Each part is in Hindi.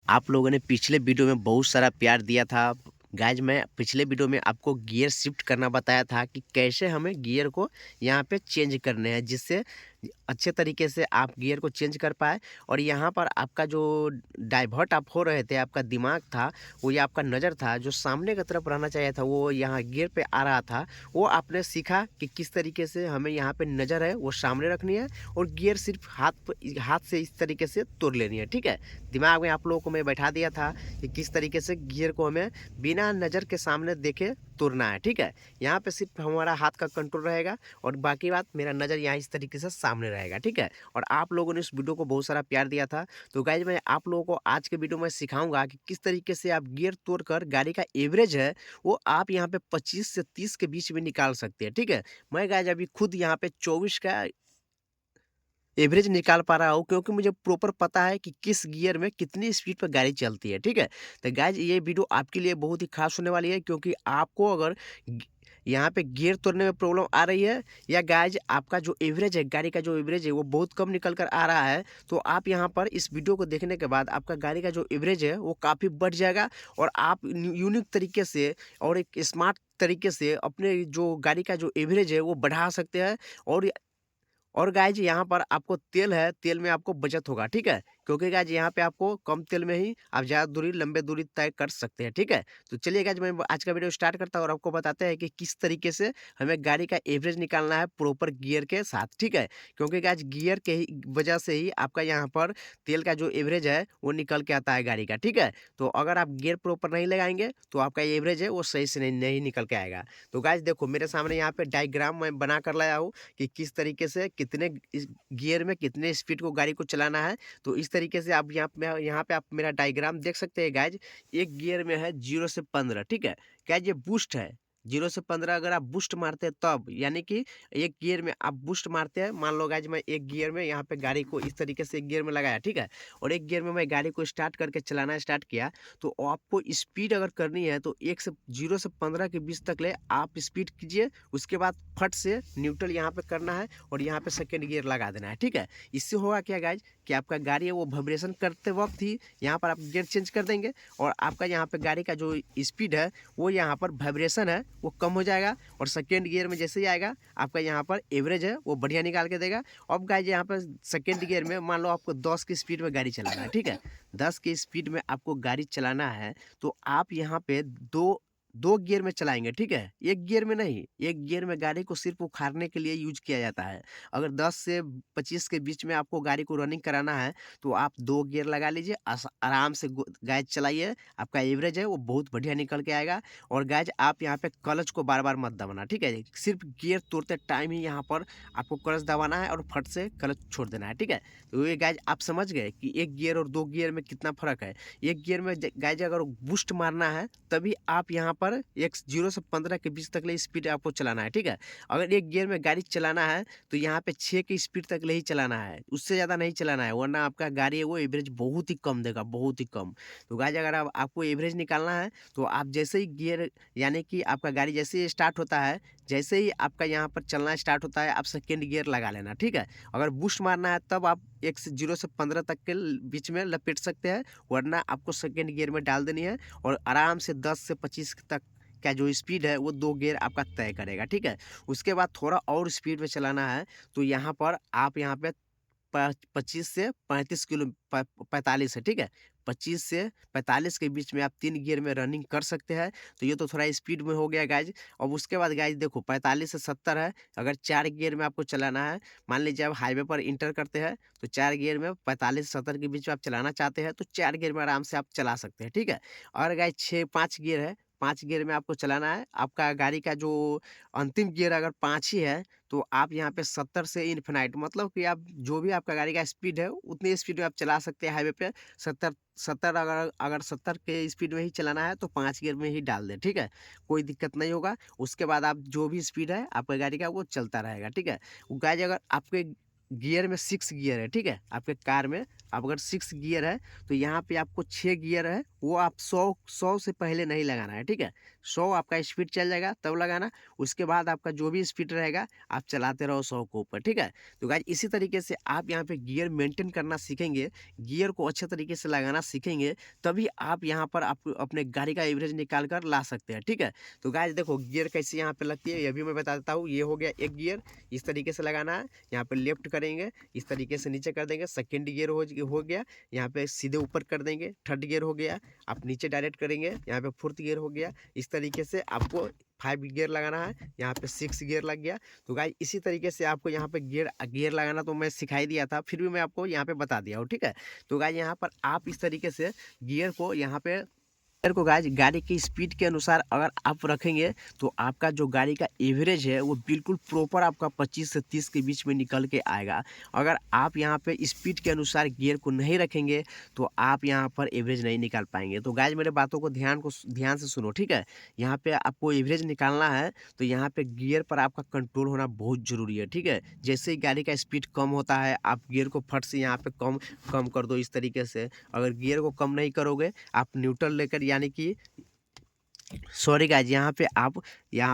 आप लोगों ने पिछले वीडियो में बहुत सारा प्यार दिया था। गाइज मैं पिछले वीडियो में आपको गियर शिफ्ट करना बताया था कि कैसे हमें गियर को यहाँ पे चेंज करने हैं, जिससे अच्छे तरीके से आप गियर को चेंज कर पाए। और यहाँ पर आपका जो डाइवर्ट आप हो रहे थे, आपका दिमाग था, वो या आपका नज़र था जो सामने की तरफ रहना चाहिए था, वो यहाँ गियर पे आ रहा था। वो आपने सीखा कि किस तरीके से हमें यहाँ पे नज़र है वो सामने रखनी है, और गियर सिर्फ हाथ से इस तरीके से तोड़ लेनी है। ठीक है, दिमाग में आप लोगों को मैं बैठा दिया था कि किस तरीके से गियर को हमें बिना नज़र के सामने देखे तोड़ना है। ठीक है, यहाँ पे सिर्फ हमारा हाथ का कंट्रोल रहेगा और बाकी बात मेरा नज़र यहाँ इस तरीके से सामने रहेगा। ठीक है, और आप लोगों ने इस वीडियो को बहुत सारा प्यार दिया था, तो गाइज मैं आप लोगों को आज के वीडियो में सिखाऊंगा कि किस तरीके से आप गियर तोड़कर गाड़ी का एवरेज है वो आप यहाँ पे 25 से 30 के बीच में निकाल सकते हैं। ठीक है, मैं गाइज अभी खुद यहाँ पे 24 का एवरेज निकाल पा रहा हूँ, क्योंकि मुझे प्रॉपर पता है कि किस गियर में कितनी स्पीड पर गाड़ी चलती है। ठीक है, तो गाइज ये वीडियो आपके लिए बहुत ही खास होने वाली है, क्योंकि आपको अगर यहाँ पे गियर तोड़ने में प्रॉब्लम आ रही है, या गाइज आपका जो एवरेज है, गाड़ी का जो एवरेज है वो बहुत कम निकल कर आ रहा है, तो आप यहाँ पर इस वीडियो को देखने के बाद आपका गाड़ी का जो एवरेज है वो काफ़ी बढ़ जाएगा, और आप यूनिक तरीके से और एक स्मार्ट तरीके से अपने जो गाड़ी का जो एवरेज है वो बढ़ा सकते हैं। और गाइज यहाँ पर आपको तेल है, तेल में आपको बचत होगा। ठीक है, क्योंकि गाइज यहाँ पे आपको कम तेल में ही आप ज़्यादा दूरी लंबे दूरी तय कर सकते हैं। ठीक है, तो चलिए गाइज मैं आज का वीडियो स्टार्ट करता हूँ और आपको बताते हैं कि किस तरीके से हमें गाड़ी का एवरेज निकालना है प्रॉपर गियर के साथ। ठीक है, क्योंकि गाइज गियर के ही वजह से ही आपका यहाँ पर तेल का जो एवरेज है वो निकल के आता है गाड़ी का। ठीक है, तो अगर आप गियर प्रॉपर नहीं लगाएंगे तो आपका एवरेज है वो सही से नहीं निकल के आएगा। तो गाइज देखो मेरे सामने यहाँ पे डायग्राम मैं बना कर लाया हूँ कि किस तरीके से कितने इस गियर में कितने स्पीड को गाड़ी को चलाना है। तो इस तरीके से आप यहाँ पे आप मेरा डायग्राम देख सकते हैं गाइज। एक गियर में है 0 से 15। ठीक है, गाइज ये बूस्ट है। 0 से 15 अगर आप बूस्ट मारते हैं तब, यानी कि एक गियर में आप बूस्ट मारते हैं, मान लो गाइज मैं एक गियर में यहाँ पे गाड़ी को इस तरीके से एक गियर में लगाया। ठीक है, और एक गियर में मैं गाड़ी को स्टार्ट करके चलाना स्टार्ट किया, तो आपको स्पीड अगर करनी है तो 0 से 15 के बीच तक ले आप स्पीड कीजिए। उसके बाद फट से न्यूट्रल यहाँ पे करना है और यहाँ पे सेकेंड गियर लगा देना है। ठीक है, इससे होगा क्या गाइज कि आपका गाड़ी है वो वाइब्रेशन करते वक्त ही यहाँ पर आप गियर चेंज कर देंगे, और आपका यहाँ पे गाड़ी का जो स्पीड है वो यहाँ पर वाइब्रेशन है वो कम हो जाएगा, और सेकेंड गियर में जैसे ही आएगा आपका यहाँ पर एवरेज है वो बढ़िया निकाल के देगा। अब गाइज यहाँ पर सेकेंड गियर में मान लो आपको 10 की स्पीड में गाड़ी चलाना है। ठीक है, 10 की स्पीड में आपको गाड़ी चलाना है, तो आप यहाँ पे दो दो गियर में चलाएंगे। ठीक है, एक गियर में नहीं, एक गियर में गाड़ी को सिर्फ उखाड़ने के लिए यूज किया जाता है। अगर 10 से 25 के बीच में आपको गाड़ी को रनिंग कराना है तो आप दो गियर लगा लीजिए, आराम से गाइज चलाइए, आपका एवरेज है वो बहुत बढ़िया निकल के आएगा। और गाइज आप यहाँ पे क्लच को बार बार मत दबाना। ठीक है, सिर्फ गियर तोड़ते टाइम ही यहाँ पर आपको क्लच दबाना है और फट से क्लच छोड़ देना है। ठीक है, तो ये गाइज आप समझ गए कि एक गियर और दो गियर में कितना फर्क है। एक गियर में गाइज अगर बूस्ट मारना है तभी आप यहाँ पर 0 से 15 के बीच तक ले स्पीड आपको चलाना है। ठीक है, अगर एक गियर में गाड़ी चलाना है तो यहाँ पे 6 की स्पीड तक ले ही चलाना है, उससे ज़्यादा नहीं चलाना है, वरना आपका गाड़ी है वो एवरेज बहुत ही कम देगा, बहुत ही कम। तो गाइज अगर आपको एवरेज निकालना है तो आप जैसे ही गियर, यानी कि आपका गाड़ी जैसे ही स्टार्ट होता है, जैसे ही आपका यहाँ पर चलना स्टार्ट होता है, आप सेकेंड गियर लगा लेना। ठीक है, अगर बूस्ट मारना है तब आप 0 से 15 तक के बीच में लपेट सकते हैं, वरना आपको सेकेंड गियर में डाल देनी है, और आराम से 10 से 25 तक का जो स्पीड है वो दो गियर आपका तय करेगा। ठीक है, उसके बाद थोड़ा और स्पीड में चलाना है तो यहाँ पर आप यहाँ पे 25 से 35 किलो 45 है। ठीक है, 25 से 45 के बीच में आप 3 गियर में रनिंग कर सकते हैं। तो ये तो थोड़ा स्पीड में हो गया गाइज। अब उसके बाद गाइज देखो 45 से 70 है, अगर 4 गियर में आपको चलाना है, मान लीजिए आप हाईवे पर इंटर करते हैं तो 4 गियर में 45 से 70 के बीच में आप चलाना चाहते हैं तो 4 गियर में आराम से आप चला सकते हैं। ठीक है, और गाइज 5 गियर है, 5 गियर में आपको चलाना है, आपका गाड़ी का जो अंतिम गियर अगर 5 ही है तो आप यहाँ पे 70 से इन्फिनाइट, मतलब कि आप जो भी आपका गाड़ी का स्पीड है उतनी स्पीड में आप चला सकते हैं हाईवे पे। 70 70 अगर 70 के स्पीड में ही चलाना है तो 5 गियर में ही डाल दें। ठीक है, कोई दिक्कत नहीं होगा। उसके बाद आप जो भी स्पीड है आपका गाड़ी का वो चलता रहेगा। ठीक है, गाइज अगर आपके गियर में 6 गियर है, ठीक है? आपके कार में अब अगर 6 गियर है तो यहाँ पे आपको 6 गियर है, वो आप 100 से पहले नहीं लगाना है, ठीक है? 100 आपका स्पीड चल जाएगा तब लगाना, उसके बाद आपका जो भी स्पीड रहेगा आप चलाते रहो 100 के ऊपर, ठीक है? तो गाइस इसी तरीके से आप यहाँ पे गियर मेंटेन करना सीखेंगे, गियर को अच्छे तरीके से लगाना सीखेंगे, तभी आप यहाँ पर आप अपने गाड़ी का एवरेज निकाल कर ला सकते हैं, ठीक है? तो गाइस देखो गियर कैसे यहाँ पे लगती है ये भी मैं बता देता हूँ। ये हो गया एक गियर, इस तरीके से लगाना है, यहाँ पे लेफ्ट करेंगे, इस तरीके से नीचे कर देंगे, सेकंड गियर हो गया, यहाँ पे सीधे ऊपर कर देंगे, थर्ड गियर हो गया, आप नीचे डायरेक्ट करेंगे, यहाँ पे फोर्थ गियर हो गया। इस तरीके से आपको 5 गियर लगाना है, यहाँ पे 6 गियर लग गया। तो गाइस इसी तरीके से आपको यहाँ पे गियर लगाना तो मैं सिखाई दिया था, फिर भी मैं आपको यहाँ पे बता दिया हूँ, ठीक है? तो गाइस यहाँ पर आप इस तरीके से गियर को यहाँ पे गियर को गाइस गाड़ी की स्पीड के अनुसार अगर आप रखेंगे तो आपका जो गाड़ी का एवरेज है वो बिल्कुल प्रॉपर आपका 25 से 30 के बीच में निकल के आएगा। अगर आप यहाँ पे स्पीड के अनुसार गियर को नहीं रखेंगे तो आप यहाँ पर एवरेज नहीं निकाल पाएंगे। तो गाइस मेरे बातों को ध्यान से सुनो, ठीक है? यहाँ पे आपको एवरेज निकालना है तो यहाँ पे गियर पर आपका कंट्रोल होना बहुत ज़रूरी है, ठीक है? जैसे ही गाड़ी का स्पीड कम होता है आप गियर को फट से यहाँ पे कम कर दो इस तरीके से। अगर गियर को कम नहीं करोगे आप न्यूट्रल लेकर यानी कि सॉरी गाइज यहाँ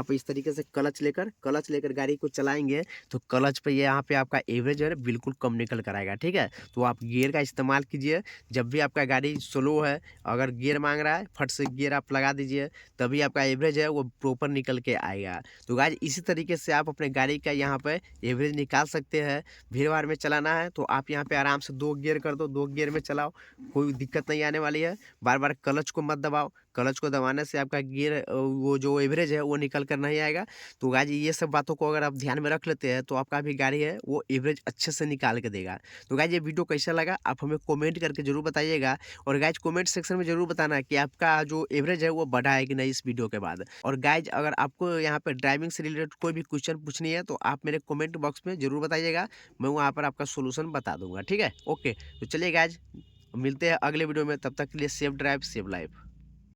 पे इस तरीके से क्लच लेकर गाड़ी को चलाएंगे तो क्लच पे यहाँ पे आपका एवरेज है बिल्कुल कम निकल कर आएगा, ठीक है? तो आप गियर का इस्तेमाल कीजिए जब भी आपका गाड़ी स्लो है, अगर गियर मांग रहा है फट से गियर आप लगा दीजिए, तभी आपका एवरेज है वो प्रॉपर निकल के आएगा। तो गाइज इसी तरीके से आप अपने गाड़ी का यहाँ पे एवरेज निकाल सकते हैं। भीड़ भाड़ में चलाना है तो आप यहाँ पे आराम से 2 गियर कर दो, 2 गियर में चलाओ, कोई दिक्कत नहीं आने वाली है। बार बार क्लच को मत दबाओ, क्लच को दबाने से आपका गियर वो जो एवरेज है वो निकल कर नहीं आएगा। तो गाइस ये सब बातों को अगर आप ध्यान में रख लेते हैं तो आपका भी गाड़ी है वो एवरेज अच्छे से निकाल के देगा। तो गाइस ये वीडियो कैसा लगा आप हमें कमेंट करके जरूर बताइएगा, और गाइस कमेंट सेक्शन में जरूर बताना कि आपका जो एवरेज है वो बढ़ा है कि नहीं इस वीडियो के बाद। और गाइस अगर आपको यहाँ पे ड्राइविंग से रिलेटेड कोई भी क्वेश्चन पूछनी है तो आप मेरे कमेंट बॉक्स में जरूर बताइएगा, मैं वहाँ पर आपका सोल्यूशन बता दूंगा, ठीक है? ओके, तो चलिए गाइस मिलते हैं अगले वीडियो में, तब तक के लिए सेफ ड्राइव सेफ लाइफ।